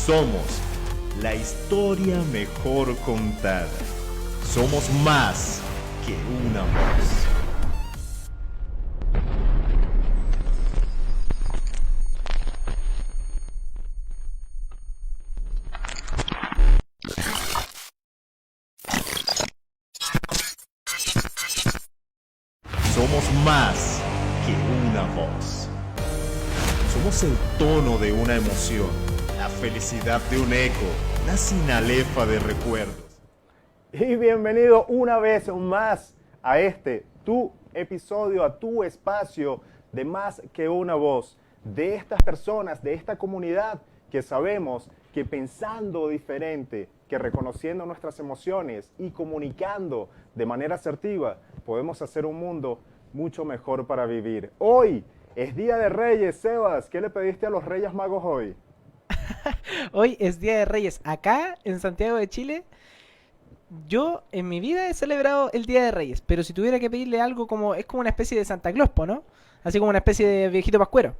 Somos la historia mejor contada. Somos más que una voz. Somos más que una voz. Somos el tono de una emoción, la felicidad de un eco, una sinalefa de recuerdos. Y bienvenido una vez más a tu episodio, a tu espacio de Más que una voz, de estas personas, de esta comunidad que sabemos que pensando diferente, que reconociendo nuestras emociones y comunicando de manera asertiva, podemos hacer un mundo mucho mejor para vivir. Hoy es Día de Reyes, Sebas. ¿Qué le pediste a los Reyes Magos hoy? Hoy es Día de Reyes. Acá, en Santiago de Chile, yo en mi vida he celebrado el Día de Reyes, pero si tuviera que pedirle algo es como una especie de Santa Claus, ¿po, no? Así como una especie de viejito pascuero.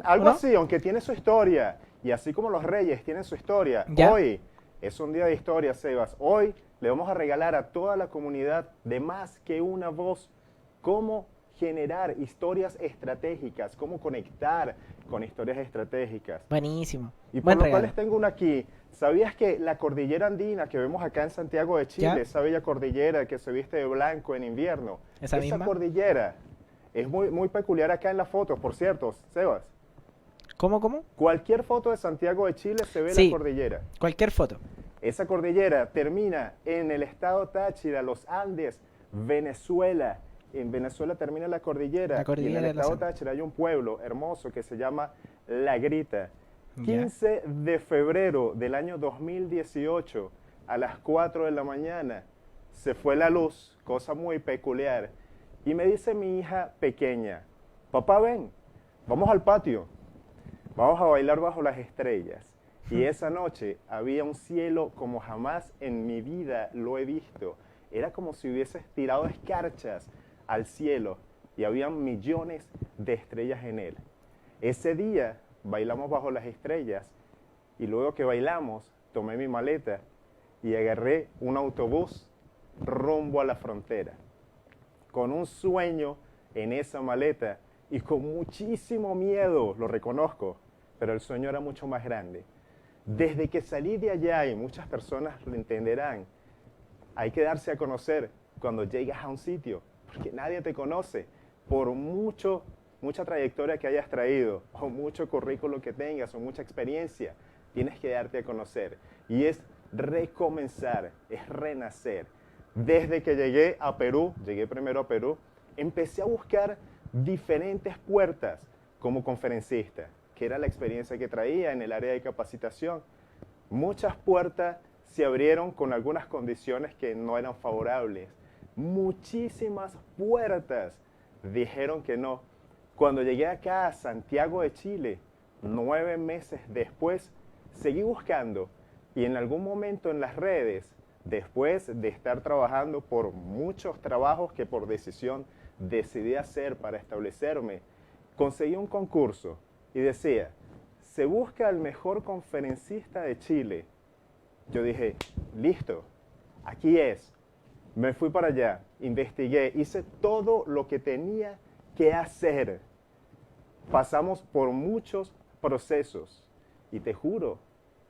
Algo ¿no? así, aunque tiene su historia. Y así como los Reyes tienen su historia, ¿Ya? hoy es un día de historia, Sebas. Hoy le vamos a regalar a toda la comunidad de Más que una voz cómo generar historias estratégicas, cómo conectar con historias estratégicas. Buenísimo. Y por Buen lo regalo. cual les tengo una aquí. ¿Sabías que la cordillera andina que vemos acá en Santiago de Chile, ¿Ya? esa bella cordillera que se viste de blanco en invierno, ¿Esa misma? cordillera es muy peculiar acá en las fotos, por cierto, Sebas? ¿Cómo? Cualquier foto de Santiago de Chile se ve Sí. la cordillera. Cualquier foto. Esa cordillera termina en el estado Táchira, los Andes, Venezuela. En Venezuela termina la cordillera. La cordillera y en de el los estado Andes. Táchira hay un pueblo hermoso que se llama La Grita. Ya. 15 de febrero del año 2018, a las 4 de la mañana, se fue la luz, cosa muy peculiar. Y me dice mi hija pequeña, papá, ven, vamos al patio, vamos a bailar bajo las estrellas. Y esa noche había un cielo como jamás en mi vida lo he visto. Era como si hubieses tirado escarchas al cielo y había millones de estrellas en él. Ese día bailamos bajo las estrellas y luego que bailamos tomé mi maleta y agarré un autobús rumbo a la frontera. Con un sueño en esa maleta y con muchísimo miedo, lo reconozco, pero el sueño era mucho más grande. Desde que salí de allá, y muchas personas lo entenderán, hay que darse a conocer cuando llegas a un sitio, porque nadie te conoce, por mucha trayectoria que hayas traído, o mucho currículo que tengas, o mucha experiencia, tienes que darte a conocer. Y es recomenzar, es renacer. Desde que llegué a Perú, llegué primero a Perú, empecé a buscar diferentes puertas como conferencista, que era la experiencia que traía en el área de capacitación. Muchas puertas se abrieron con algunas condiciones que no eran favorables. Muchísimas puertas dijeron que no. Cuando llegué acá a Santiago de Chile, 9 meses después, seguí buscando y en algún momento en las redes, después de estar trabajando por muchos trabajos que por decisión decidí hacer para establecerme, conseguí un concurso y decía, se busca el mejor conferencista de Chile. Yo dije, listo, aquí es. Me fui para allá, investigué, hice todo lo que tenía que hacer. Pasamos por muchos procesos y te juro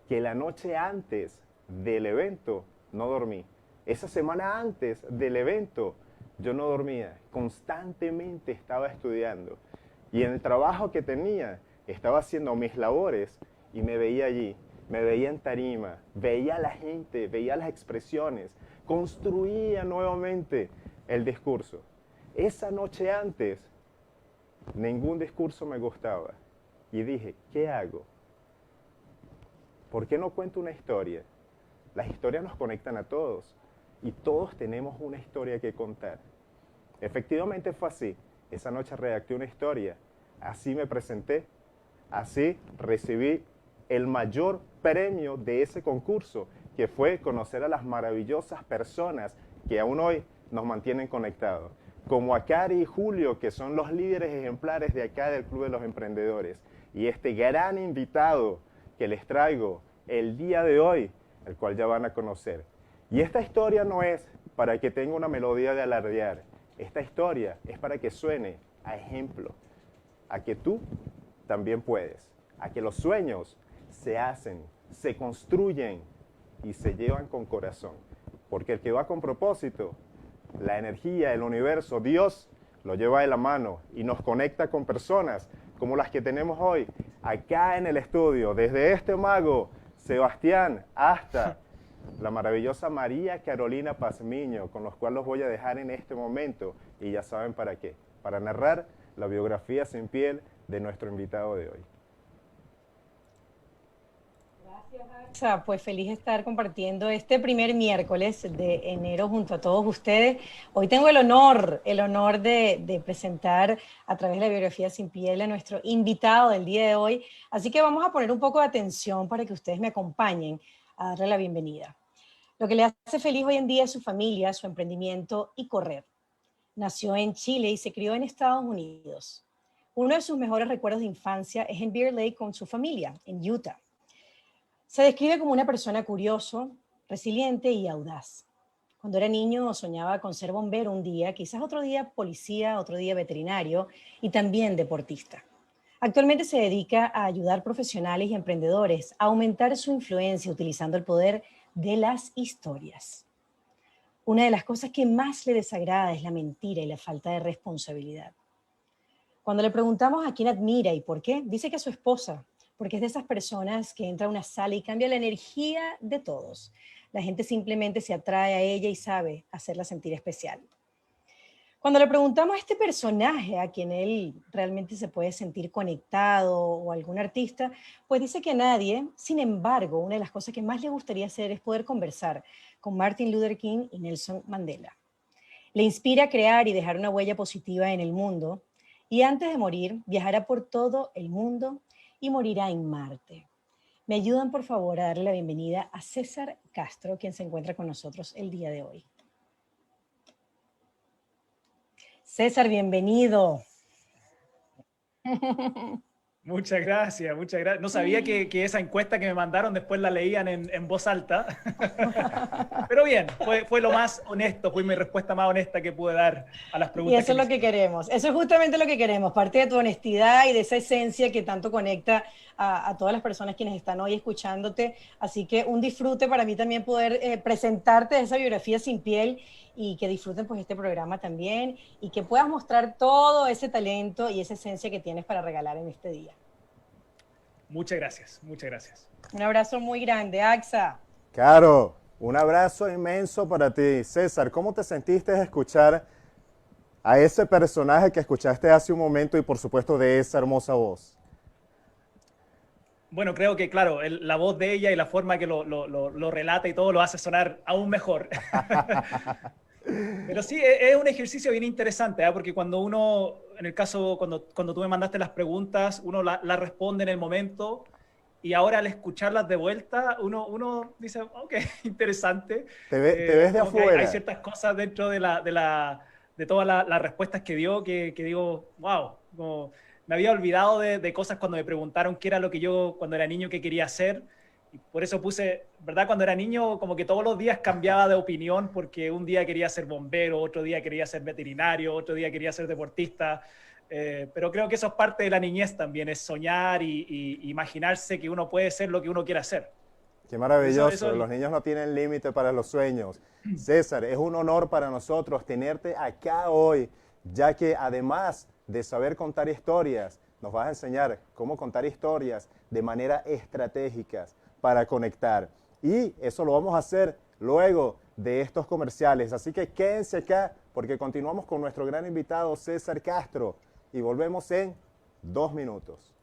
que la noche antes del evento no dormí. Esa semana antes del evento yo no dormía, constantemente estaba estudiando. Y en el trabajo que tenía, estaba haciendo mis labores y me veía allí, me veía en tarima, veía a la gente, veía las expresiones, construía nuevamente el discurso. Esa noche antes, ningún discurso me gustaba. Y dije, ¿qué hago? ¿Por qué no cuento una historia? Las historias nos conectan a todos y todos tenemos una historia que contar. Efectivamente fue así. Esa noche redacté una historia, así me presenté, así recibí el mayor premio de ese concurso, que fue conocer a las maravillosas personas que aún hoy nos mantienen conectados, como a Cari y Julio, que son los líderes ejemplares de acá del Club de los Emprendedores, y este gran invitado que les traigo, el día de hoy, el cual ya van a conocer. Y esta historia no es para que tenga una melodía de alardear. Esta historia es para que suene a ejemplo, a que tú también puedes, a que los sueños se hacen, se construyen y se llevan con corazón. Porque el que va con propósito, la energía, el universo, Dios, lo lleva de la mano y nos conecta con personas como las que tenemos hoy, acá en el estudio, desde este mago, Sebastián, hasta la maravillosa María Carolina Pazmiño, con los cuales los voy a dejar en este momento, y ya saben para qué, para narrar la biografía sin piel de nuestro invitado de hoy. Gracias, pues feliz de estar compartiendo este primer miércoles de enero junto a todos ustedes. Hoy tengo el honor de presentar a través de la biografía sin piel a nuestro invitado del día de hoy. Así que vamos a poner un poco de atención para que ustedes me acompañen a darle la bienvenida. Lo que le hace feliz hoy en día es su familia, su emprendimiento y correr. Nació en Chile y se crió en Estados Unidos. Uno de sus mejores recuerdos de infancia es en Bear Lake con su familia, en Utah. Se describe como una persona curioso, resiliente y audaz. Cuando era niño soñaba con ser bombero un día, quizás otro día policía, otro día veterinario y también deportista. Actualmente se dedica a ayudar profesionales y emprendedores a aumentar su influencia utilizando el poder de las historias. Una de las cosas que más le desagrada es la mentira y la falta de responsabilidad. Cuando le preguntamos a quién admira y por qué, dice que a su esposa, porque es de esas personas que entra a una sala y cambia la energía de todos. La gente simplemente se atrae a ella y sabe hacerla sentir especial. Cuando le preguntamos a este personaje a quien él realmente se puede sentir conectado o algún artista, pues dice que a nadie. Sin embargo, una de las cosas que más le gustaría hacer es poder conversar con Martin Luther King y Nelson Mandela. Le inspira a crear y dejar una huella positiva en el mundo y antes de morir viajará por todo el mundo y morirá en Marte. Me ayudan, por favor, a darle la bienvenida a César Castro, quien se encuentra con nosotros el día de hoy. César, bienvenido. Muchas gracias, muchas gracias. No sabía que esa encuesta que me mandaron después la leían en voz alta. Pero bien, fue lo más honesto, fue mi respuesta más honesta que pude dar a las preguntas. Y eso es lo que queremos, eso es justamente lo que queremos, parte de tu honestidad y de esa esencia que tanto conecta a todas las personas quienes están hoy escuchándote. Así que un disfrute para mí también poder presentarte esa biografía sin piel y que disfruten pues este programa también y que puedas mostrar todo ese talento y esa esencia que tienes para regalar en este día. Muchas gracias, muchas gracias. Un abrazo muy grande, Axa. Caro, un abrazo inmenso para ti. César, ¿cómo te sentiste de escuchar a ese personaje que escuchaste hace un momento y por supuesto de esa hermosa voz? Bueno, creo que, claro, la voz de ella y la forma que lo relata y todo lo hace sonar aún mejor. Pero sí, es un ejercicio bien interesante, ¿eh? Porque cuando uno, en el caso, cuando tú me mandaste las preguntas, uno la responde en el momento y ahora al escucharlas de vuelta, uno dice, ok, interesante. Te ves de afuera. Hay ciertas cosas dentro de todas las respuestas que dio que digo, wow, como me había olvidado de cosas cuando me preguntaron qué era lo que yo cuando era niño que quería hacer. Y por eso puse, ¿verdad? Cuando era niño, como que todos los días cambiaba de opinión, porque un día quería ser bombero, otro día quería ser veterinario, otro día quería ser deportista. Pero creo que eso es parte de la niñez también, es soñar y imaginarse que uno puede ser lo que uno quiera ser. Qué maravilloso, los niños no tienen límite para los sueños. César, es un honor para nosotros tenerte acá hoy, ya que además de saber contar historias, nos vas a enseñar cómo contar historias de manera estratégica para conectar. Y eso lo vamos a hacer luego de estos comerciales. Así que quédense acá porque continuamos con nuestro gran invitado César Castro y volvemos en 2 minutos.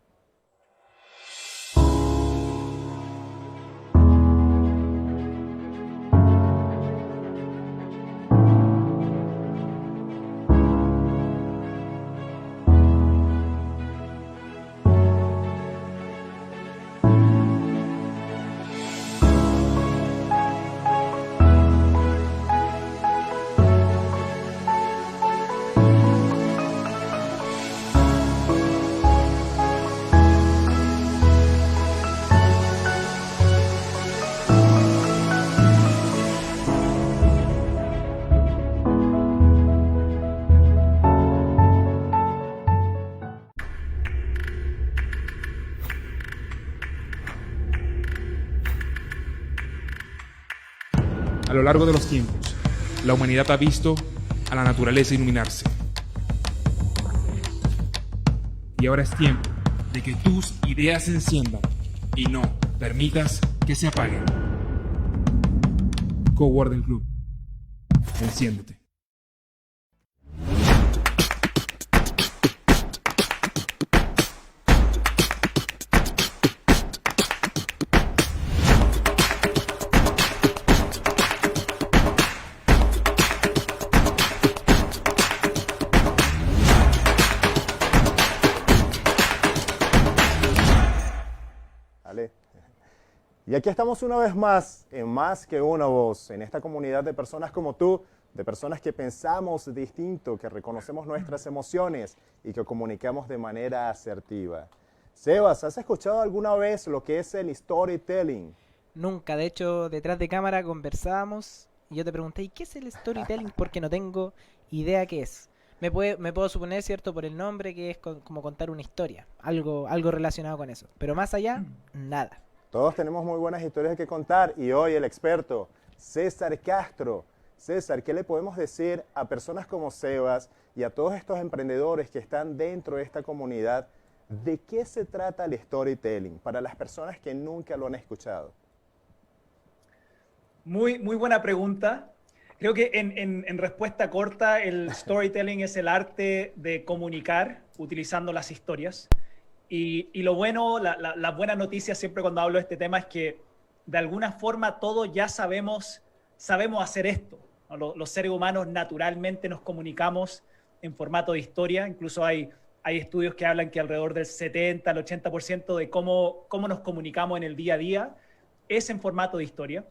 A lo largo de los tiempos, la humanidad ha visto a la naturaleza iluminarse. Y ahora es tiempo de que tus ideas se enciendan y no permitas que se apaguen. Coworking Club. Enciéndete. ¿Vale? Y aquí estamos una vez más en Más que una voz, en esta comunidad de personas como tú, de personas que pensamos distinto, que reconocemos nuestras emociones y que comunicamos de manera asertiva. Sebas, ¿has escuchado alguna vez lo que es el storytelling? Nunca, de hecho, detrás de cámara conversábamos y yo te pregunté, ¿y qué es el storytelling? Porque no tengo idea qué es. Me puedo suponer, ¿cierto?, por el nombre, que es como contar una historia, algo relacionado con eso. Pero más allá, nada. Todos tenemos muy buenas historias que contar y hoy el experto, César Castro. César, ¿qué le podemos decir a personas como Sebas y a todos estos emprendedores que están dentro de esta comunidad? ¿De qué se trata el storytelling para las personas que nunca lo han escuchado? Muy buena pregunta. Creo que en respuesta corta, el storytelling es el arte de comunicar utilizando las historias. Y lo bueno, la buena noticia siempre cuando hablo de este tema es que de alguna forma todos ya sabemos hacer esto, ¿no? Los seres humanos naturalmente nos comunicamos en formato de historia. Incluso hay estudios que hablan que alrededor del 70 al 80% de cómo nos comunicamos en el día a día es en formato de historia.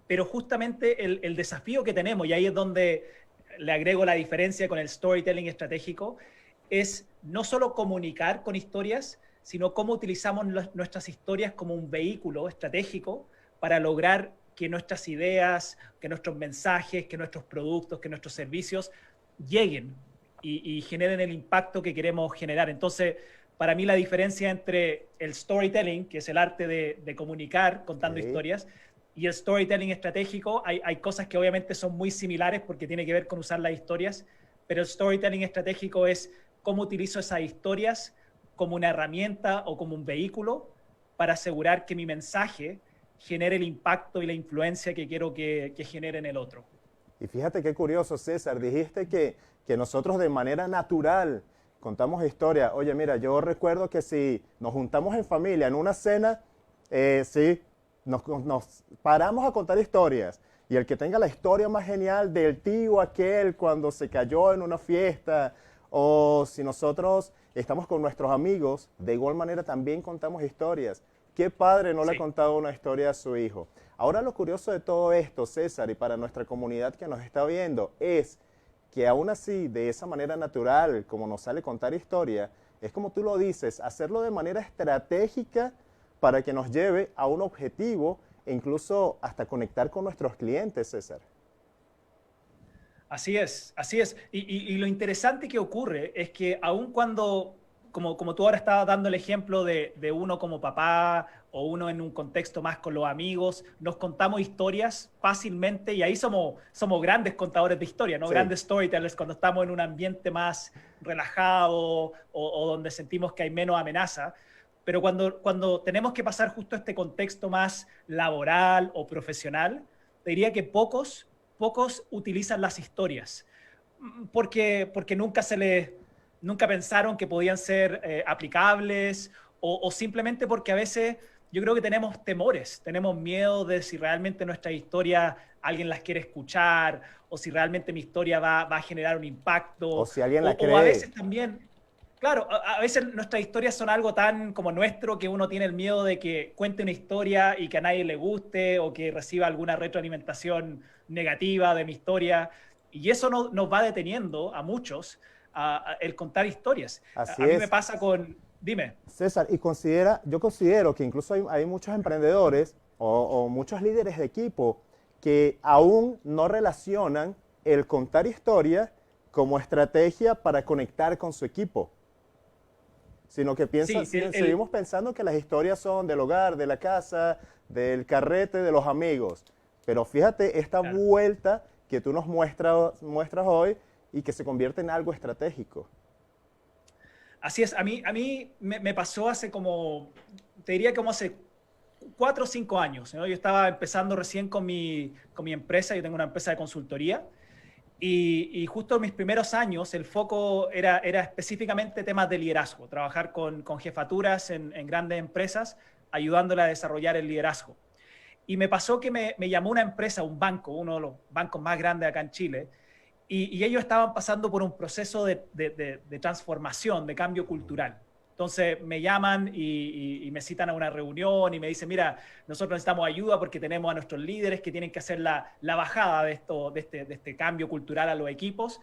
Pero justamente el desafío que tenemos, y ahí es donde le agrego la diferencia con el storytelling estratégico, es no solo comunicar con historias, sino cómo utilizamos nuestras historias como un vehículo estratégico para lograr que nuestras ideas, que nuestros mensajes, que nuestros productos, que nuestros servicios lleguen y generen el impacto que queremos generar. Entonces, para mí la diferencia entre el storytelling, que es el arte de comunicar contando historias, y el storytelling estratégico, hay cosas que obviamente son muy similares porque tiene que ver con usar las historias, pero el storytelling estratégico es cómo utilizo esas historias como una herramienta o como un vehículo para asegurar que mi mensaje genere el impacto y la influencia que quiero que genere en el otro. Y fíjate qué curioso, César, dijiste que nosotros de manera natural contamos historias. Oye, mira, yo recuerdo que si nos juntamos en familia en una cena, sí, nos paramos a contar historias. Y el que tenga la historia más genial del tío aquel cuando se cayó en una fiesta, o si nosotros estamos con nuestros amigos, de igual manera también contamos historias. ¿Qué padre no le ha contado una historia a su hijo? Ahora lo curioso de todo esto, César, y para nuestra comunidad que nos está viendo, es que aún así, de esa manera natural, como nos sale contar historia, es como tú lo dices, hacerlo de manera estratégica para que nos lleve a un objetivo e incluso hasta conectar con nuestros clientes, César. Así es, así es. Y lo interesante que ocurre es que aun cuando, como tú ahora estabas dando el ejemplo de uno como papá o uno en un contexto más con los amigos, nos contamos historias fácilmente y ahí somos grandes contadores de historia, ¿no? Sí. Grandes storytellers cuando estamos en un ambiente más relajado o donde sentimos que hay menos amenaza. Pero cuando tenemos que pasar justo a este contexto más laboral o profesional, te diría que pocos utilizan las historias porque nunca pensaron que podían ser aplicables o simplemente porque a veces yo creo que tenemos temores, tenemos miedo de si realmente nuestra historia alguien las quiere escuchar o si realmente mi historia va a generar un impacto. O si alguien la cree. O a veces también... Claro, a veces nuestras historias son algo tan como nuestro que uno tiene el miedo de que cuente una historia y que a nadie le guste o que reciba alguna retroalimentación negativa de mi historia. Y eso nos va deteniendo a muchos el contar historias. Así a mí es. me pasa con... Dime. César, yo considero que incluso hay muchos emprendedores o muchos líderes de equipo que aún no relacionan el contar historias como estrategia para conectar con su equipo. Sino que seguimos pensando que las historias son del hogar, de la casa, del carrete, de los amigos. Pero fíjate esta Claro. vuelta que tú nos muestras hoy y que se convierte en algo estratégico. Así es, a mí me pasó hace como, te diría como hace 4 o 5 años, ¿no? Yo estaba empezando recién con mi empresa, yo tengo una empresa de consultoría, y justo en mis primeros años el foco era específicamente temas de liderazgo, trabajar con jefaturas en grandes empresas, ayudándole a desarrollar el liderazgo. Y me pasó que me llamó una empresa, un banco, uno de los bancos más grandes acá en Chile, y ellos estaban pasando por un proceso de transformación, de cambio cultural. Entonces me llaman y me citan a una reunión y me dicen, mira, nosotros necesitamos ayuda porque tenemos a nuestros líderes que tienen que hacer la bajada de este cambio cultural a los equipos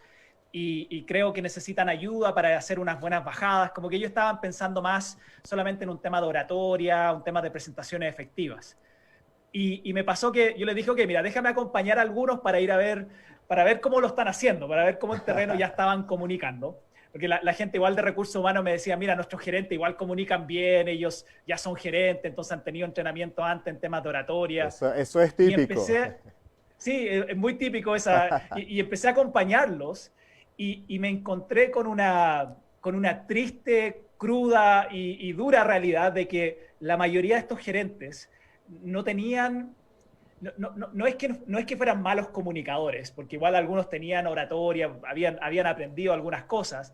y creo que necesitan ayuda para hacer unas buenas bajadas. Como que ellos estaban pensando más solamente en un tema de oratoria, un tema de presentaciones efectivas. Y me pasó que yo les dije, ok, mira, déjame acompañar a algunos para ir a ver, para ver cómo lo están haciendo, para ver cómo en terreno ya estaban comunicando. Porque la gente igual de recursos humanos me decía, mira, nuestros gerentes igual comunican bien, ellos ya son gerentes, entonces han tenido entrenamiento antes en temas de oratoria. Eso es Y típico. empecé, sí, es muy típico esa, y empecé a acompañarlos y me encontré con una triste, cruda y dura realidad de que la mayoría de estos gerentes no tenían, no es que fueran malos comunicadores, porque igual algunos tenían oratoria, habían aprendido algunas cosas,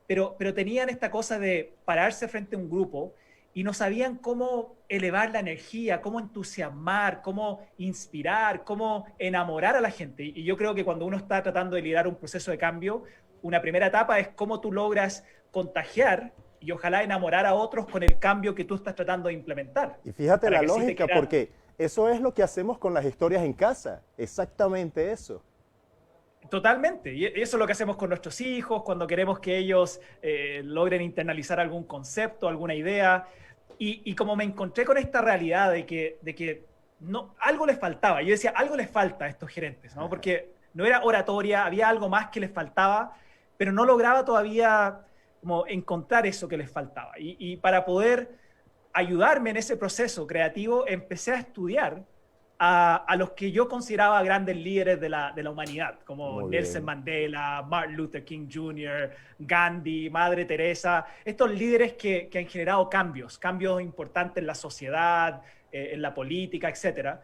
pero tenían esta cosa de pararse frente a un grupo y no sabían cómo elevar la energía, cómo entusiasmar, cómo inspirar, cómo enamorar a la gente. Y yo creo que cuando uno está tratando de liderar un proceso de cambio, una primera etapa es cómo tú logras contagiar y ojalá enamorar a otros con el cambio que tú estás tratando de implementar. Y fíjate Para la que sí te lógica, quieran. porque eso es lo que hacemos con las historias en casa, exactamente eso. Totalmente, y eso es lo que hacemos con nuestros hijos, cuando queremos que ellos logren internalizar algún concepto, alguna idea, y como me encontré con esta realidad de que no, algo les faltaba, yo decía, algo les falta a estos gerentes, ¿no? Porque no era oratoria, había algo más que les faltaba, pero no lograba todavía como encontrar eso que les faltaba. Y para poder ayudarme en ese proceso creativo, empecé a estudiar a los que yo consideraba grandes líderes de la humanidad, como Muy Nelson bien. Mandela, Martin Luther King Jr., Gandhi, Madre Teresa, estos líderes que han generado cambios importantes en la sociedad, en la política, etc.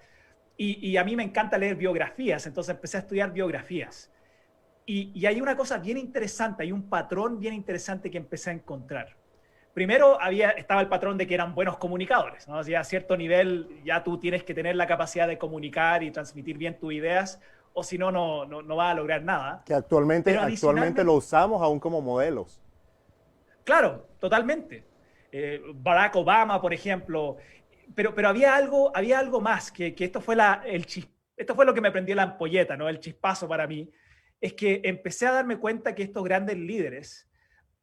Y a mí me encanta leer biografías, entonces empecé a estudiar biografías. Y hay una cosa bien interesante, hay un patrón bien interesante que empecé a encontrar. Primero estaba el patrón de que eran buenos comunicadores, ¿no? O sea, a cierto nivel ya tú tienes que tener la capacidad de comunicar y transmitir bien tus ideas, o si no, no vas a lograr nada. Que actualmente, Pero actualmente lo usamos aún como modelos. Claro, totalmente. Barack Obama, por ejemplo. Pero había algo más, que esto fue esto fue lo que me prendió la ampolleta, ¿no? El chispazo para mí. Es que empecé a darme cuenta que estos grandes líderes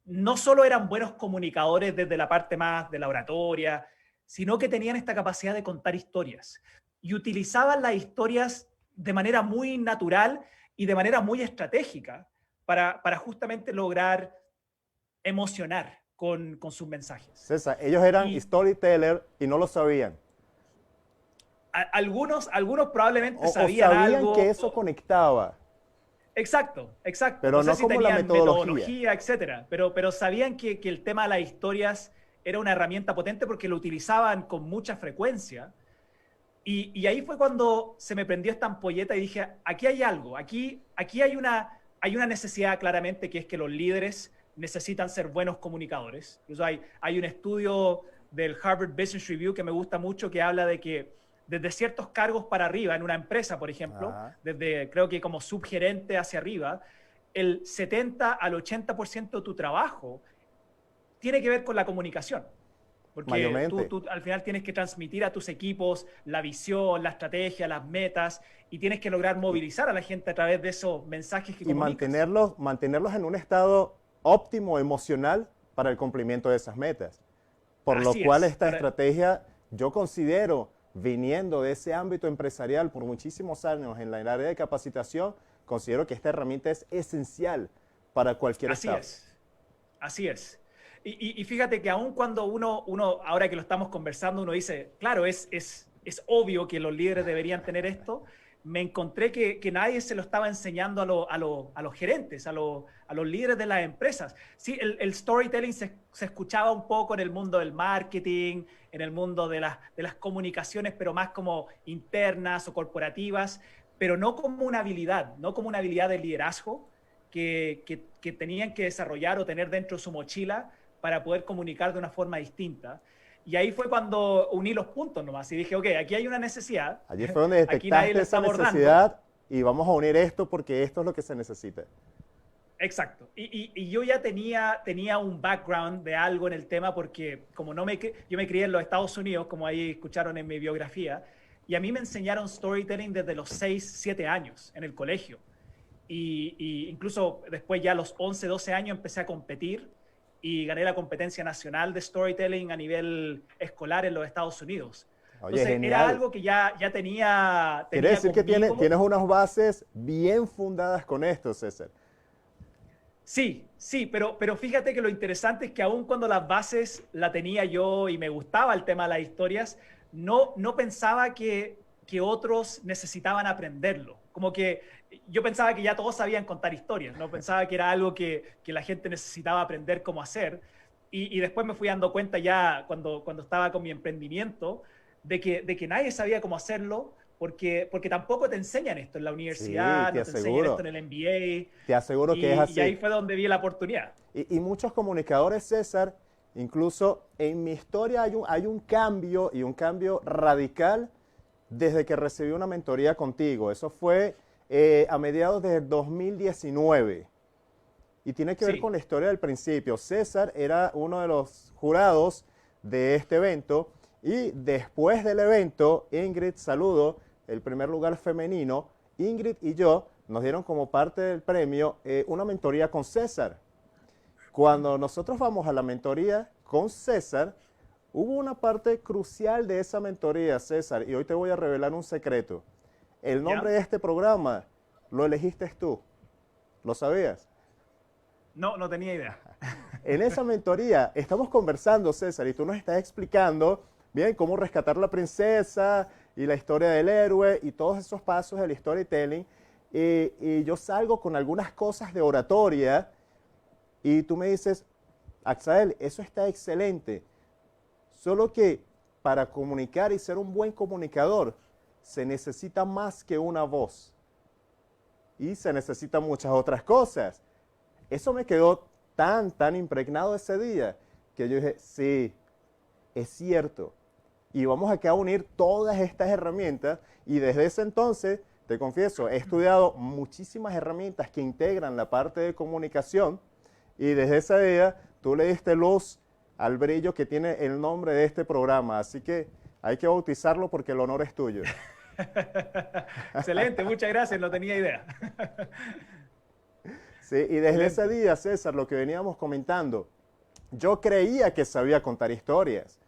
no solo eran buenos comunicadores desde la parte más de la oratoria, sino que tenían esta capacidad de contar historias y utilizaban las historias de manera muy natural y de manera muy estratégica para justamente lograr emocionar con sus mensajes. César, ellos eran Y storytellers y no lo sabían. algunos probablemente O sabían sabían algo. que eso conectaba. Exacto. Pero No sé no si como la tenían metodología. etcétera, pero sabían que el tema de las historias era una herramienta potente porque lo utilizaban con mucha frecuencia. Y ahí fue cuando se me prendió esta ampolleta y dije, aquí hay algo, aquí hay una necesidad claramente, que es que los líderes necesitan ser buenos comunicadores. Incluso hay un estudio del Harvard Business Review que me gusta mucho, que habla de que desde ciertos cargos para arriba en una empresa, por ejemplo, Ajá. desde creo que como subgerente hacia arriba, el 70 al 80% de tu trabajo tiene que ver con la comunicación. Porque Mayormente. tú al final tienes que transmitir a tus equipos la visión, la estrategia, las metas, y tienes que lograr movilizar a la gente a través de esos mensajes que Y comunicas. mantenerlos en un estado óptimo emocional para el cumplimiento de esas metas. Por lo Así cual es. esta estrategia, yo considero, viniendo de ese ámbito empresarial por muchísimos años en la área de capacitación, considero que esta herramienta es esencial para cualquier Así staff. es. Así es. Y fíjate que aun cuando uno, ahora que lo estamos conversando, uno dice, claro, es es obvio que los líderes deberían tener esto, me encontré que nadie se lo estaba enseñando a los gerentes, a los líderes de las empresas. Sí, el storytelling se escuchaba un poco en el mundo del marketing, en el mundo de las comunicaciones, pero más como internas o corporativas, pero no como una habilidad, no como una habilidad de liderazgo que tenían que desarrollar o tener dentro de su mochila para poder comunicar de una forma distinta. Y ahí fue cuando uní los puntos nomás y dije, ok, aquí hay una necesidad. Allí fue donde Aquí nadie detectaste lo está esa abordando. necesidad y vamos a unir esto porque esto es lo que se necesita. Exacto. Y yo ya tenía un background de algo en el tema porque como yo me crié en los Estados Unidos, como ahí escucharon en mi biografía, y a mí me enseñaron storytelling desde los 6, 7 años en el colegio. Y incluso después ya a los 11, 12 años empecé a competir y gané la competencia nacional de storytelling a nivel escolar en los Estados Unidos. Oye, Entonces genial. era algo que ya tenía Quiere decir que conmigo. tienes unas bases bien fundadas con esto, César. Sí, pero fíjate que lo interesante es que aun cuando las bases la tenía yo y me gustaba el tema de las historias, no pensaba que otros necesitaban aprenderlo. Como que yo pensaba que ya todos sabían contar historias, no pensaba que era algo que la gente necesitaba aprender cómo hacer. Y después me fui dando cuenta ya cuando estaba con mi emprendimiento de que nadie sabía cómo hacerlo porque tampoco te enseñan esto en la universidad, Sí, te no te enseñan aseguro. esto en el MBA. Te aseguro que es así. Y ahí fue donde vi la oportunidad. Y muchos comunicadores, César, incluso en mi historia hay un cambio y un cambio radical desde que recibí una mentoría contigo. Eso fue a mediados del 2019. Y tiene que ver Sí. con la historia del principio. César era uno de los jurados de este evento y después del evento, Ingrid, saludo, el primer lugar femenino, Ingrid y yo nos dieron como parte del premio una mentoría con César. Cuando nosotros vamos a la mentoría con César, hubo una parte crucial de esa mentoría, César, y hoy te voy a revelar un secreto. El nombre ¿Ya? de este programa lo elegiste tú. ¿Lo sabías? No tenía idea. En esa mentoría estamos conversando, César, y tú nos estás explicando bien cómo rescatar la princesa y la historia del héroe y todos esos pasos del storytelling. Y yo salgo con algunas cosas de oratoria y tú me dices, Axael, eso está excelente. Solo que para comunicar y ser un buen comunicador se necesita más que una voz. Y se necesitan muchas otras cosas. Eso me quedó tan impregnado ese día que yo dije, sí, es cierto. Y vamos acá a unir todas estas herramientas y desde ese entonces, te confieso, he estudiado muchísimas herramientas que integran la parte de comunicación y desde ese día tú le diste luz al brillo que tiene el nombre de este programa. Así que hay que bautizarlo porque el honor es tuyo. Excelente, muchas gracias, no tenía idea. Sí, y desde ese día, César, lo que veníamos comentando, yo creía que sabía contar historias,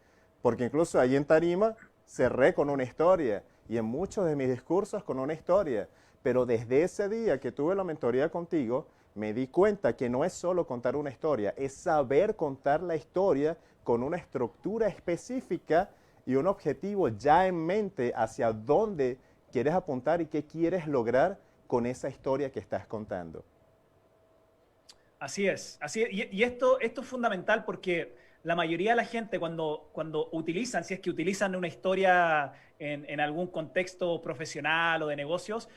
porque incluso allí en Tarima cerré con una historia y en muchos de mis discursos con una historia, pero desde ese día que tuve la mentoría contigo, me di cuenta que no es solo contar una historia, es saber contar la historia con una estructura específica y un objetivo ya en mente hacia dónde quieres apuntar y qué quieres lograr con esa historia que estás contando. Así es. Y esto es fundamental porque la mayoría de la gente cuando utilizan, si es que utilizan una historia en algún contexto profesional o de negocios,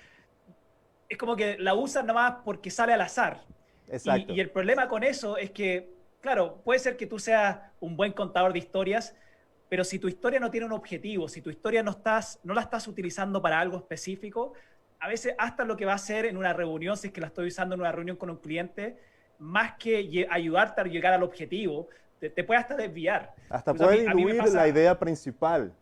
es como que la usan nomás porque sale al azar. Exacto. Y el problema con eso es que, claro, puede ser que tú seas un buen contador de historias, pero si tu historia no tiene un objetivo, si tu historia no la estás utilizando para algo específico, a veces hasta lo que va a hacer en una reunión, si es que la estoy usando en una reunión con un cliente, más que ayudarte a llegar al objetivo, te puede hasta desviar. Hasta Pues puede a mí me diluir pasa- la idea principal.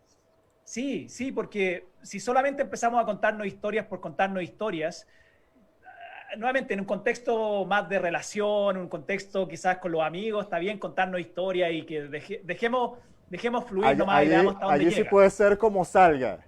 Sí, porque si solamente empezamos a contarnos historias por contarnos historias, nuevamente en un contexto más de relación, un contexto quizás con los amigos, está bien contarnos historias y que dejemos fluir nomás y veamos hasta dónde Allí sí llega. puede ser como salga.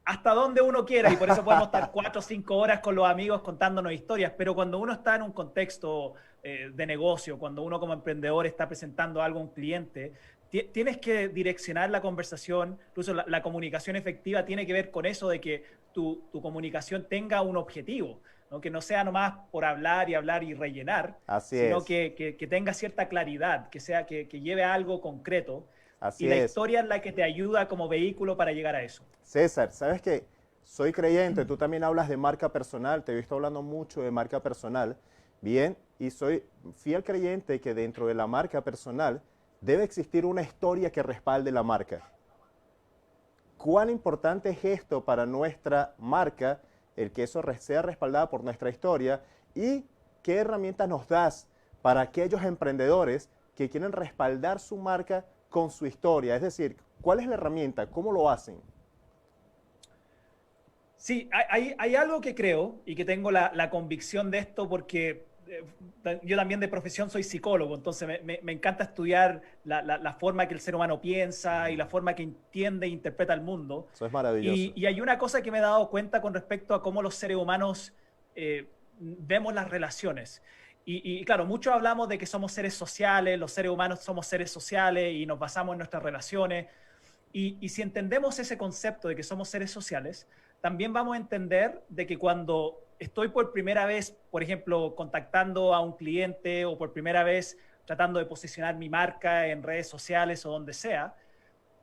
Hasta donde uno quiera y por eso podemos estar 4 o 5 horas con los amigos contándonos historias, pero cuando uno está en un contexto de negocio, cuando uno como emprendedor está presentando algo a un cliente, tienes que direccionar la conversación, incluso la comunicación efectiva tiene que ver con eso de que tu comunicación tenga un objetivo, ¿no? Que no sea nomás por hablar y rellenar, Así sino es. que tenga cierta claridad, que lleve a algo concreto. Así Y la es. historia es la que te ayuda como vehículo para llegar a eso. César, ¿sabes qué? Soy creyente, tú también hablas de marca personal, te he visto hablando mucho de marca personal, bien, y soy fiel creyente que dentro de la marca personal debe existir una historia que respalde la marca. ¿Cuán importante es esto para nuestra marca, el que eso sea respaldada por nuestra historia? ¿Y qué herramientas nos das para aquellos emprendedores que quieren respaldar su marca con su historia? Es decir, ¿cuál es la herramienta? ¿Cómo lo hacen? Sí, hay algo que creo y que tengo la convicción de esto porque yo también de profesión soy psicólogo, entonces me encanta estudiar la forma que el ser humano piensa y la forma que entiende e interpreta el mundo. Eso es maravilloso. Y hay una cosa que me he dado cuenta con respecto a cómo los seres humanos vemos las relaciones. Y claro, muchos hablamos de que somos seres sociales, los seres humanos somos seres sociales y nos basamos en nuestras relaciones. Y si entendemos ese concepto de que somos seres sociales, también vamos a entender de que cuando estoy por primera vez, por ejemplo, contactando a un cliente o por primera vez tratando de posicionar mi marca en redes sociales o donde sea,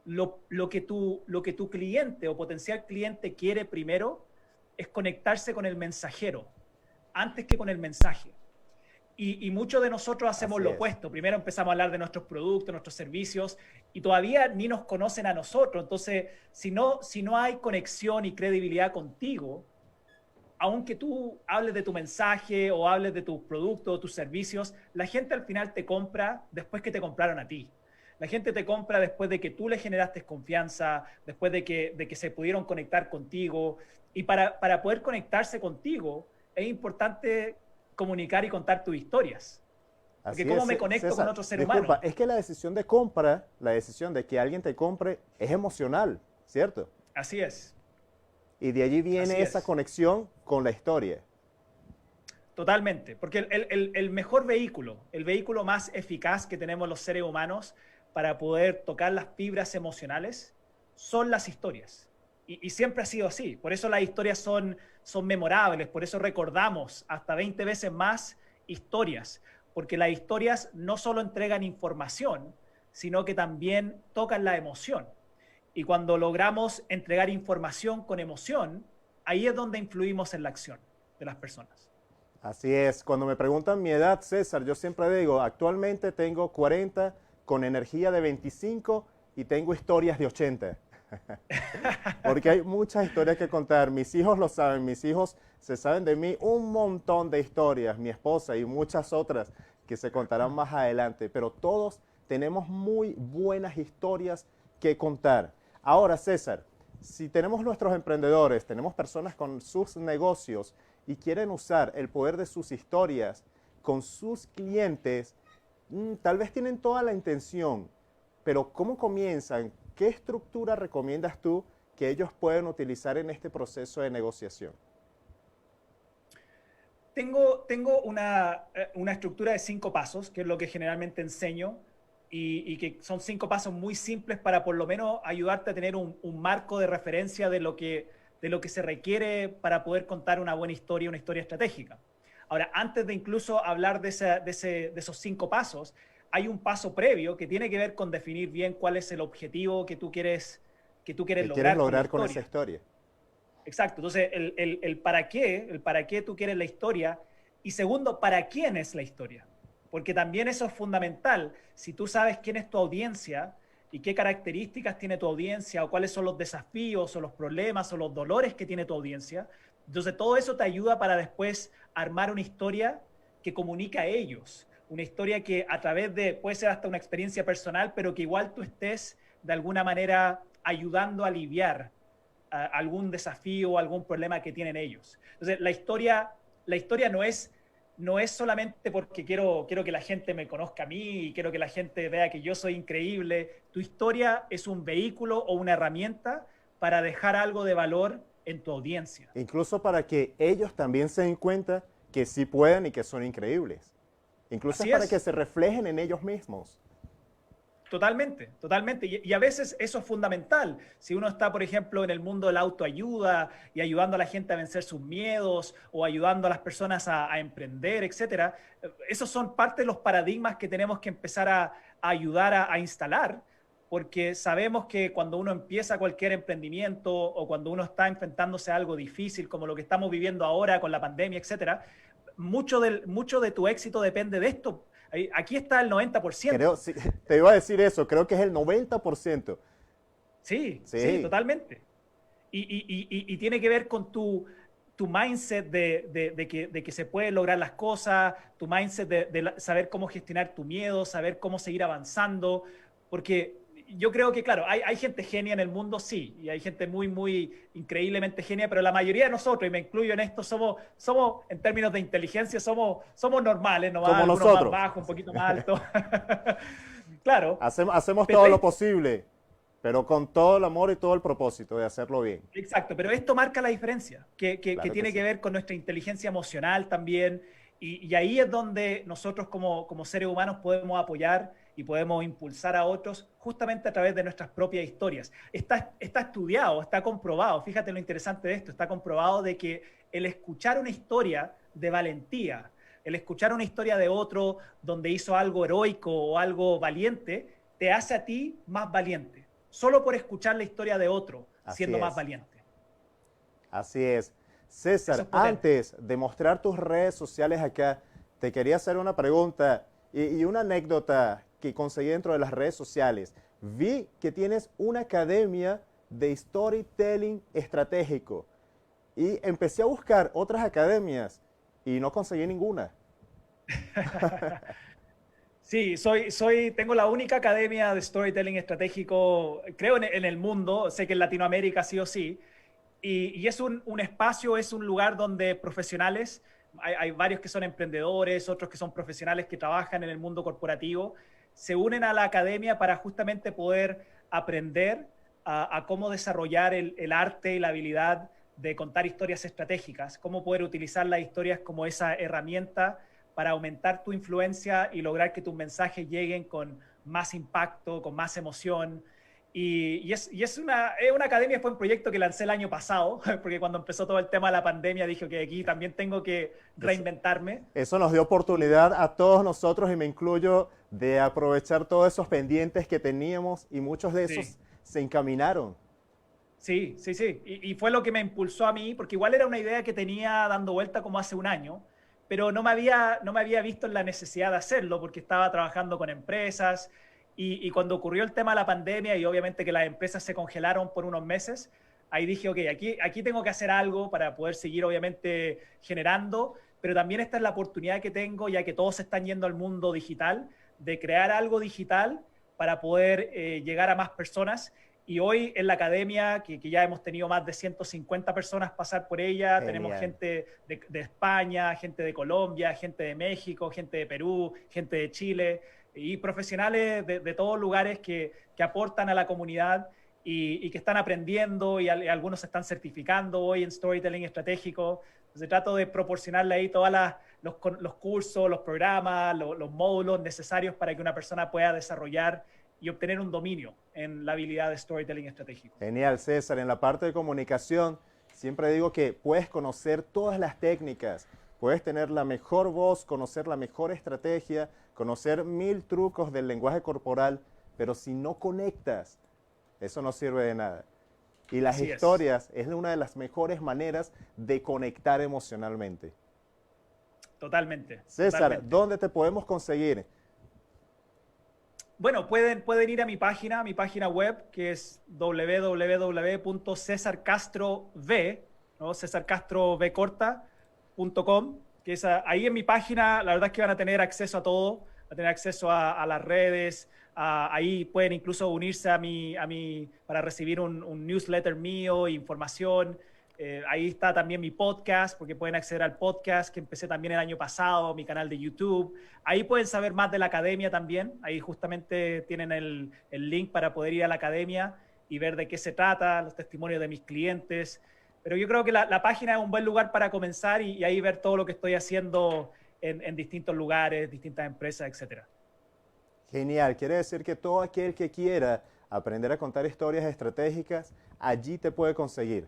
lo que tu cliente o potencial cliente quiere primero es conectarse con el mensajero antes que con el mensaje. Y muchos de nosotros hacemos lo opuesto. Primero empezamos a hablar de nuestros productos, nuestros servicios, y todavía ni nos conocen a nosotros. Entonces, si no hay conexión y credibilidad contigo, aunque tú hables de tu mensaje o hables de tus productos o tus servicios, la gente al final te compra después que te compraron a ti. La gente te compra después de que tú le generaste confianza, después de que se pudieron conectar contigo. Y para poder conectarse contigo, es importante comunicar y contar tus historias. Porque Así cómo es, me conecto César, con otro ser disculpa, humano. es que la decisión de compra, la decisión de que alguien te compre es emocional, ¿cierto? Así es. Y de allí viene Así esa es. conexión con la historia. Totalmente, porque el mejor vehículo, el vehículo más eficaz que tenemos los seres humanos para poder tocar las fibras emocionales son las historias. Y siempre ha sido así. Por eso las historias son memorables, por eso recordamos hasta 20 veces más historias, porque las historias no solo entregan información, sino que también tocan la emoción. Y cuando logramos entregar información con emoción, ahí es donde influimos en la acción de las personas. Así es, cuando me preguntan mi edad, César, yo siempre digo, actualmente tengo 40 con energía de 25 y tengo historias de 80. Porque hay muchas historias que contar. Mis hijos lo saben, mis hijos se saben de mí un montón de historias, mi esposa y muchas otras que se contarán más adelante, pero todos tenemos muy buenas historias que contar. Ahora, César, si tenemos nuestros emprendedores, tenemos personas con sus negocios y quieren usar el poder de sus historias con sus clientes, tal vez tienen toda la intención, pero ¿cómo comienzan? ¿Qué estructura recomiendas tú que ellos pueden utilizar en este proceso de negociación? Tengo una estructura de 5 pasos, que es lo que generalmente enseño, y que son 5 pasos muy simples para por lo menos ayudarte a tener un marco de referencia de lo que se requiere para poder contar una buena historia, una historia estratégica. Ahora, antes de incluso hablar de esos 5 pasos, hay un paso previo que tiene que ver con definir bien cuál es el objetivo que tú quieres lograr con esa historia. Exacto. Entonces, el para qué tú quieres la historia, y segundo, para quién es la historia. Porque también eso es fundamental. Si tú sabes quién es tu audiencia y qué características tiene tu audiencia o cuáles son los desafíos o los problemas o los dolores que tiene tu audiencia, entonces todo eso te ayuda para después armar una historia que comunica a ellos. Una historia que a través de, puede ser hasta una experiencia personal, pero que igual tú estés de alguna manera ayudando a aliviar algún desafío o algún problema que tienen ellos. Entonces, la historia no es solamente porque quiero que la gente me conozca a mí y quiero que la gente vea que yo soy increíble. Tu historia es un vehículo o una herramienta para dejar algo de valor en tu audiencia. Incluso para que ellos también se den cuenta que sí pueden y que son increíbles. Incluso es para que se reflejen en ellos mismos. Totalmente, totalmente. Y a veces eso es fundamental. Si uno está, por ejemplo, en el mundo de la autoayuda y ayudando a la gente a vencer sus miedos o ayudando a las personas a emprender, etcétera, esos son parte de los paradigmas que tenemos que empezar a ayudar a instalar, porque sabemos que cuando uno empieza cualquier emprendimiento o cuando uno está enfrentándose a algo difícil, como lo que estamos viviendo ahora con la pandemia, etcétera, mucho de tu éxito depende de esto. Aquí está el 90%. Creo, sí, te iba a decir eso, creo que es el 90%. Sí, Sí. sí, totalmente. Y tiene que ver con tu mindset de que se pueden lograr las cosas, tu mindset de saber cómo gestionar tu miedo, saber cómo seguir avanzando, porque yo creo que, claro, hay gente genia en el mundo, sí, y hay gente muy, muy increíblemente genia, pero la mayoría de nosotros, y me incluyo en esto, somos en términos de inteligencia, somos normales, no Somos algunos nosotros. más bajos, un poquito más altos. Claro. Hacemos Pero todo lo posible, pero con todo el amor y todo el propósito de hacerlo bien. Exacto, pero esto marca la diferencia, que Claro que tiene sí. que ver con nuestra inteligencia emocional también, y ahí es donde nosotros como seres humanos podemos apoyar y podemos impulsar a otros justamente a través de nuestras propias historias. Está estudiado, está comprobado, fíjate lo interesante de esto, está comprobado de que el escuchar una historia de valentía, el escuchar una historia de otro donde hizo algo heroico o algo valiente, te hace a ti más valiente, solo por escuchar la historia de otro, Así siendo más es. valiente. Así es. Eso César, es potente. antes de mostrar tus redes sociales acá, te quería hacer una pregunta y una anécdota que conseguí dentro de las redes sociales. Vi que tienes una academia de storytelling estratégico y empecé a buscar otras academias y no conseguí ninguna. Sí, tengo la única academia de storytelling estratégico, creo, en el mundo, sé que en Latinoamérica sí o sí, y es un espacio, es un lugar donde profesionales, hay varios que son emprendedores, otros que son profesionales que trabajan en el mundo corporativo, se unen a la academia para justamente poder aprender a cómo desarrollar el arte y la habilidad de contar historias estratégicas, cómo poder utilizar las historias como esa herramienta para aumentar tu influencia y lograr que tus mensajes lleguen con más impacto, con más emoción. Es una academia, fue un proyecto que lancé el año pasado, porque cuando empezó todo el tema de la pandemia dije que aquí también tengo que reinventarme. Eso nos dio oportunidad a todos nosotros, y me incluyo, de aprovechar todos esos pendientes que teníamos, y muchos de esos Sí. se encaminaron. Sí, sí, sí. Y fue lo que me impulsó a mí, porque igual era una idea que tenía dando vuelta como hace un año, pero no me había visto en la necesidad de hacerlo, porque estaba trabajando con empresas, y cuando ocurrió el tema de la pandemia y obviamente que las empresas se congelaron por unos meses, ahí dije, ok, aquí tengo que hacer algo para poder seguir obviamente generando, pero también esta es la oportunidad que tengo, ya que todos se están yendo al mundo digital, de crear algo digital para poder llegar a más personas. Y hoy en la academia, que ya hemos tenido más de 150 personas pasar por ella, Genial. tenemos gente de España, gente de Colombia, gente de México, gente de Perú, gente de Chile, y profesionales de todos lugares que aportan a la comunidad y que están aprendiendo, y algunos se están certificando hoy en storytelling estratégico. Entonces trato de proporcionarle ahí todos los cursos, los programas, los módulos necesarios para que una persona pueda desarrollar y obtener un dominio en la habilidad de storytelling estratégico. Genial, César. En la parte de comunicación, siempre digo que puedes conocer todas las técnicas, puedes tener la mejor voz, conocer la mejor estrategia, conocer 1000 trucos del lenguaje corporal, pero si no conectas, eso no sirve de nada. Y las Así es. historias es una de las mejores maneras de conectar emocionalmente. Totalmente. César, totalmente. ¿dónde te podemos conseguir? Bueno, pueden ir a mi página web, que es www.cesarcastrov, ¿no? cesarcastrovcorta.com, que es ahí en mi página. La verdad es que van a tener acceso a todo, van a tener acceso a las redes, ahí pueden incluso unirse para recibir un newsletter mío, información. Ahí está también mi podcast, porque pueden acceder al podcast que empecé también el año pasado, mi canal de YouTube. Ahí pueden saber más de la academia también. Ahí justamente tienen el link para poder ir a la academia y ver de qué se trata, los testimonios de mis clientes. Pero yo creo que la página es un buen lugar para comenzar y ahí ver todo lo que estoy haciendo en distintos lugares, distintas empresas, etcétera. Genial, quiere decir que todo aquel que quiera aprender a contar historias estratégicas, allí te puede conseguir.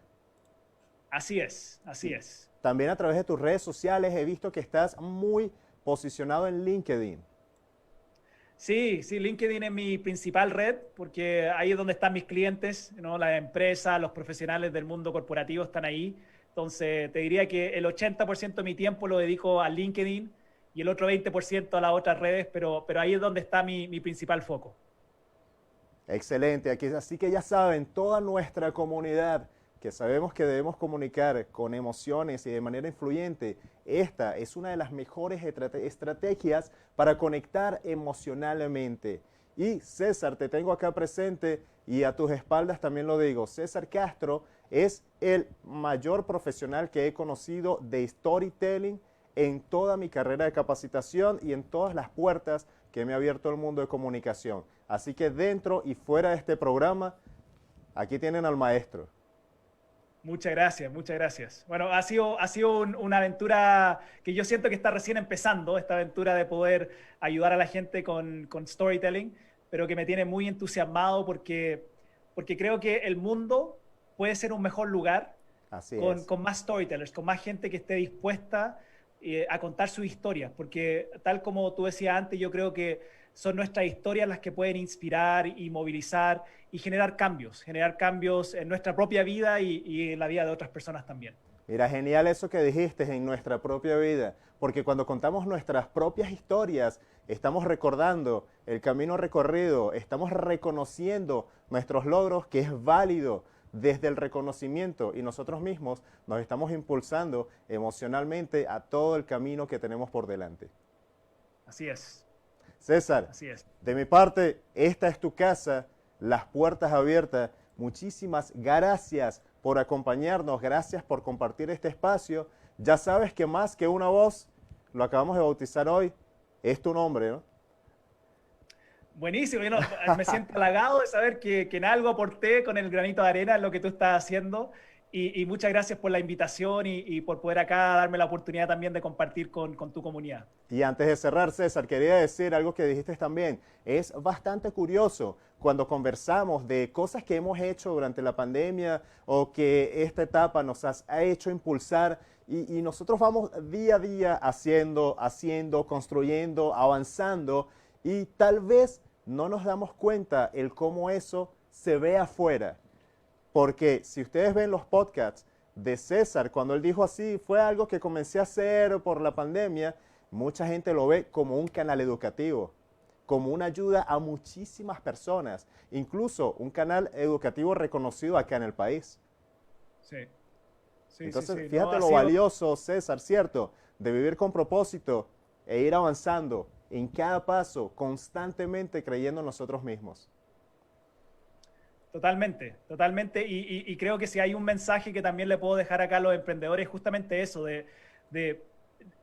Así es, así es. También a través de tus redes sociales he visto que estás muy posicionado en LinkedIn. Sí, sí, LinkedIn es mi principal red porque ahí es donde están mis clientes, ¿no? Las empresas, los profesionales del mundo corporativo están ahí. Entonces, te diría que el 80% de mi tiempo lo dedico a LinkedIn y el otro 20% a las otras redes, pero ahí es donde está mi principal foco. Excelente, aquí, así que ya saben, toda nuestra comunidad que sabemos que debemos comunicar con emociones y de manera influyente, esta es una de las mejores estrategias para conectar emocionalmente. Y César, te tengo acá presente y a tus espaldas también lo digo, César Castro es el mayor profesional que he conocido de storytelling en toda mi carrera de capacitación y en todas las puertas que me ha abierto el mundo de comunicación. Así que dentro y fuera de este programa, aquí tienen al maestro. Muchas gracias, muchas gracias. Bueno, ha sido una aventura que yo siento que está recién empezando, esta aventura de poder ayudar a la gente con storytelling, pero que me tiene muy entusiasmado porque creo que el mundo puede ser un mejor lugar con más storytellers, con más gente que esté dispuesta a contar sus historias, porque tal como tú decías antes, yo creo que son nuestras historias las que pueden inspirar y movilizar y generar cambios en nuestra propia vida y en la vida de otras personas también. Mira, genial eso que dijiste, en nuestra propia vida, porque cuando contamos nuestras propias historias, estamos recordando el camino recorrido, estamos reconociendo nuestros logros, que es válido desde el reconocimiento, y nosotros mismos nos estamos impulsando emocionalmente a todo el camino que tenemos por delante. Así es. César, así es. De mi parte, esta es tu casa, las puertas abiertas. Muchísimas gracias por acompañarnos, gracias por compartir este espacio. Ya sabes que más que una voz, lo acabamos de bautizar hoy, es tu nombre, ¿no? Buenísimo, yo me siento halagado de saber que en algo aporté con el granito de arena en lo que tú estás haciendo y muchas gracias por la invitación y por poder acá darme la oportunidad también de compartir con tu comunidad. Y antes de cerrar, César, quería decir algo que dijiste también. Es bastante curioso cuando conversamos de cosas que hemos hecho durante la pandemia o que esta etapa nos ha hecho impulsar y nosotros vamos día a día haciendo, construyendo, avanzando y tal vez no nos damos cuenta el cómo eso se ve afuera. Porque si ustedes ven los podcasts de César, cuando él dijo así, fue algo que comencé a hacer por la pandemia, mucha gente lo ve como un canal educativo, como una ayuda a muchísimas personas, incluso un canal educativo reconocido acá en el país. Sí. Entonces, fíjate lo valioso, César, ¿cierto? De vivir con propósito e ir avanzando en cada paso, constantemente creyendo en nosotros mismos. Totalmente, totalmente. Y creo que si hay un mensaje que también le puedo dejar acá a los emprendedores, justamente eso,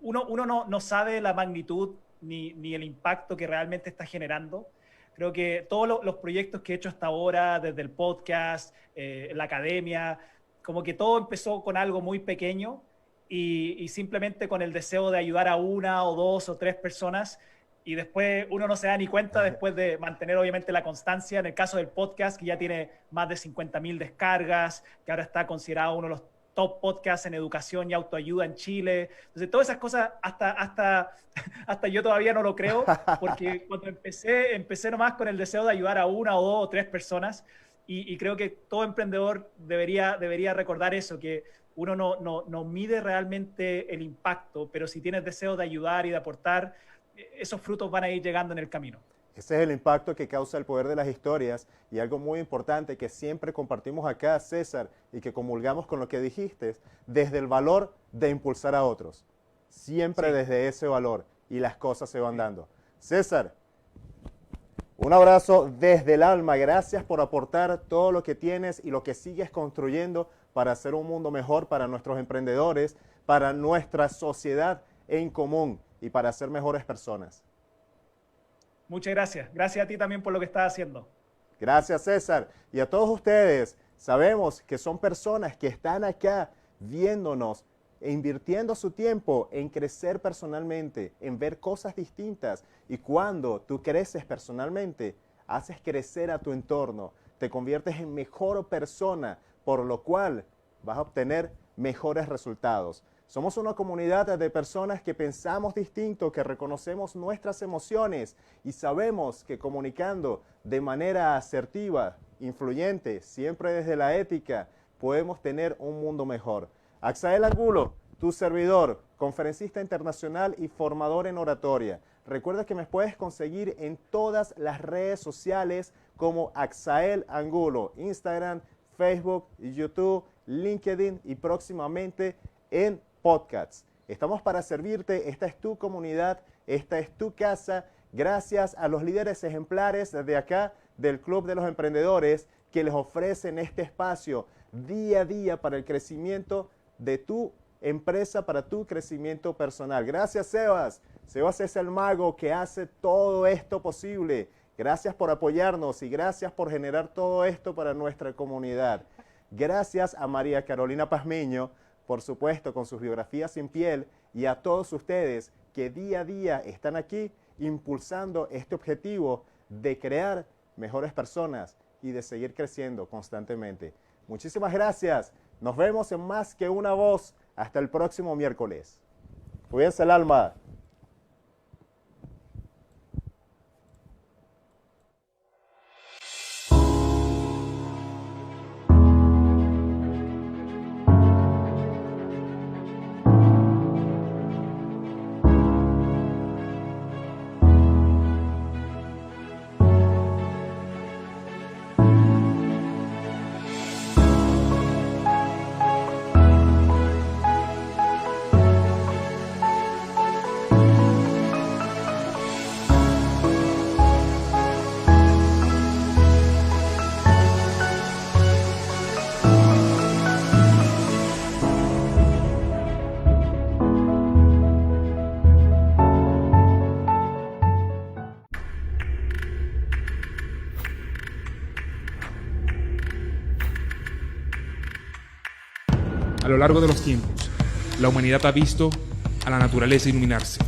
uno no sabe la magnitud ni el impacto que realmente está generando. Creo que todos los proyectos que he hecho hasta ahora, desde el podcast, la academia, como que todo empezó con algo muy pequeño y simplemente con el deseo de ayudar a una o dos o tres personas y después uno no se da ni cuenta después de mantener obviamente la constancia. En el caso del podcast, que ya tiene más de 50.000 descargas, que ahora está considerado uno de los top podcasts en educación y autoayuda en Chile. Entonces, todas esas cosas hasta yo todavía no lo creo, porque cuando empecé nomás con el deseo de ayudar a una o dos o tres personas, y creo que todo emprendedor debería recordar eso, que uno no mide realmente el impacto, pero si tienes deseo de ayudar y de aportar, esos frutos van a ir llegando en el camino. Ese es el impacto que causa el poder de las historias y algo muy importante que siempre compartimos acá, César, y que comulgamos con lo que dijiste, desde el valor de impulsar a otros. Siempre desde ese valor y las cosas se van dando. César, un abrazo desde el alma. Gracias por aportar todo lo que tienes y lo que sigues construyendo para hacer un mundo mejor para nuestros emprendedores, para nuestra sociedad en común y para ser mejores personas. Muchas gracias. Gracias a ti también por lo que estás haciendo. Gracias, César. Y a todos ustedes, sabemos que son personas que están acá viéndonos e invirtiendo su tiempo en crecer personalmente, en ver cosas distintas. Y cuando tú creces personalmente, haces crecer a tu entorno, te conviertes en mejor persona, por lo cual vas a obtener mejores resultados. Somos una comunidad de personas que pensamos distinto, que reconocemos nuestras emociones y sabemos que comunicando de manera asertiva, influyente, siempre desde la ética, podemos tener un mundo mejor. Axael Angulo, tu servidor, conferencista internacional y formador en oratoria. Recuerda que me puedes conseguir en todas las redes sociales como Axael Angulo, Instagram, Facebook, YouTube, LinkedIn y próximamente en podcasts. Estamos para servirte, esta es tu comunidad, esta es tu casa, gracias a los líderes ejemplares de acá del Club de los Emprendedores que les ofrecen este espacio día a día para el crecimiento de tu empresa, para tu crecimiento personal. Gracias, Sebas. Sebas es el mago que hace todo esto posible. Gracias por apoyarnos y gracias por generar todo esto para nuestra comunidad. Gracias a María Carolina Pazmiño, por supuesto, con sus biografías sin piel, y a todos ustedes que día a día están aquí impulsando este objetivo de crear mejores personas y de seguir creciendo constantemente. Muchísimas gracias. Nos vemos en Más que una Voz. Hasta el próximo miércoles. Cuídense el alma. A lo largo de los tiempos, la humanidad ha visto a la naturaleza iluminarse,